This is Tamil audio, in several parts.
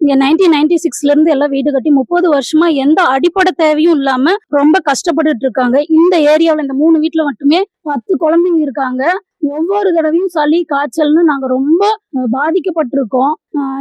இங்க 1996ல இருந்து எல்லாம் வீடு கட்டி 30 வருஷமா எந்த அடிப்படை தேவையும் இல்லாம ரொம்ப கஷ்டப்பட்டுட்டு இருக்காங்க. இந்த ஏரியாவுல இந்த 3 வீட்டுல மட்டுமே 10 குழந்தைங்க இருக்காங்க. ஒவ்வொரு தடவையும் சளி காய்ச்சல்னு நாங்க ரொம்ப பாதிக்கப்பட்டிருக்கோம்.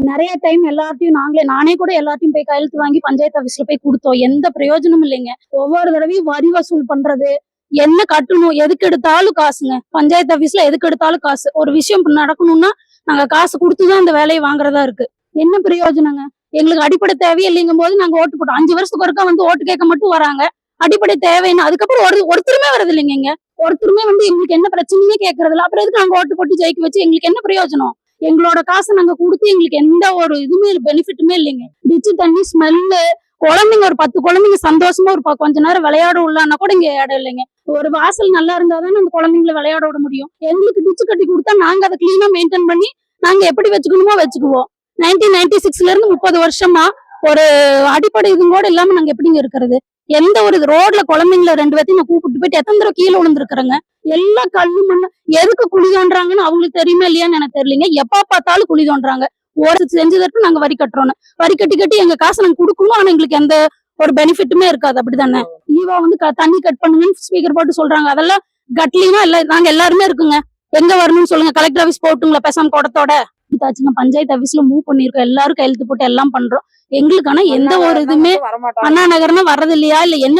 நிறைய டைம் எல்லார்ட்டையும் நானே கூட எல்லார்ட்டையும் போய் கையெழுத்து வாங்கி பஞ்சாயத்து ஆபீஸ்ல போய் கொடுத்தோம். எந்த பிரயோஜனமும் இல்லைங்க. ஒவ்வொரு தடவையும் வரி வசூல் பண்றது, என்ன கட்டணும், எதுக்கு எடுத்தாலும் காசுங்க. பஞ்சாயத்து ஆபீஸ்ல எதுக்கு எடுத்தாலும் காசு. ஒரு விஷயம் நடக்கணும்னா நாங்க காசு கொடுத்துதான் அந்த வேலையை வாங்குறதா இருக்கு. என்ன பிரயோஜனங்க? எங்களுக்கு அடிப்படை தேவையே இல்லைங்கும் போது நாங்க ஓட்டு போட்டோம். 5 வருஷத்துக்கு ஒருக்கா வந்து ஓட்டு கேட்க மட்டும் வராங்க. அடிப்படை தேவைன்னு அதுக்கப்புறம் ஒருத்தருமே வரது இல்லைங்க. ஒருத்தருமே வந்து எங்களுக்கு என்ன பிரச்சனையே கேட்கறது இல்ல. அப்புறம் எதுக்கு நாங்க ஓட்டு போட்டு ஜெயிக்க வச்சு எங்களுக்கு என்ன பிரயோஜனம்? எங்களோட காசை நாங்க கொடுத்து எங்களுக்கு எந்த ஒரு இதுவுமே பெனிஃபிட்டுமே இல்லைங்க. டிச்சு தண்ணி ஸ்மெல்லு, குழந்தைங்க ஒரு 10 குழந்தைங்க சந்தோஷமா ஒரு கொஞ்ச நேரம் விளையாட உள்ளான்னா கூட இங்க இடம் இல்லைங்க. ஒரு வாசல் நல்லா இருந்தாதானே அந்த குழந்தைங்களை விளையாட விட முடியும். எங்களுக்கு டிச்சு கட்டி கொடுத்தா நாங்க அதை கிளீனா மெயின்டைன் பண்ணி நாங்க எப்படி வச்சுக்கணுமோ வச்சுக்குவோம். 1996ல இருந்து 30 வருஷமா ஒரு அடிப்படை இதுவும் கூட இல்லாம நாங்க எப்படிங்க இருக்கிறது? எந்த ஒரு ரோட்ல குழந்தைங்கள 2 பேத்தையும் நான் கூப்பிட்டு போயிட்டு எத்தனை தடவை கீழே விழுந்திருக்கிறேங்க. எல்லாம் கல்லு மண்ணு. எதுக்கு குழி தோன்றாங்கன்னு அவங்களுக்கு தெரியுமா இல்லையான்னு எனக்கு தெரியலங்க. எப்ப பார்த்தாலும் குழி தோன்றாங்க. ஒரு செஞ்சதற்கு நாங்க வரி கட்டுறோம். வரி கட்டி எங்க காசு நாங்க கொடுக்கணும். ஆனா எங்களுக்கு எந்த ஒரு பெனிஃபிட்டுமே இருக்காது. அப்படித்தானே? ஈவா வந்து தண்ணி கட் பண்ணுங்கன்னு ஸ்பீக்கர் போட்டு சொல்றாங்க. அதெல்லாம் கட்லினா இல்ல. நாங்க எல்லாருமே இருக்குங்க. எங்க வரணும்னு சொல்லுங்க. கலெக்டர் ஆபீஸ் போட்டுங்களா பேசாம கூடத்தோட? பஞ்சாயத்து ஆபீஸ்ல மூவ் பண்ணிருக்கோம். எல்லாரும் கையெழுத்து போட்டு எல்லாம் பண்றோம். எங்களுக்கு ஆனா எந்த ஒரு இதுவுமே அண்ணா நகர்னா வர்றது இல்லையா, இல்ல என்ன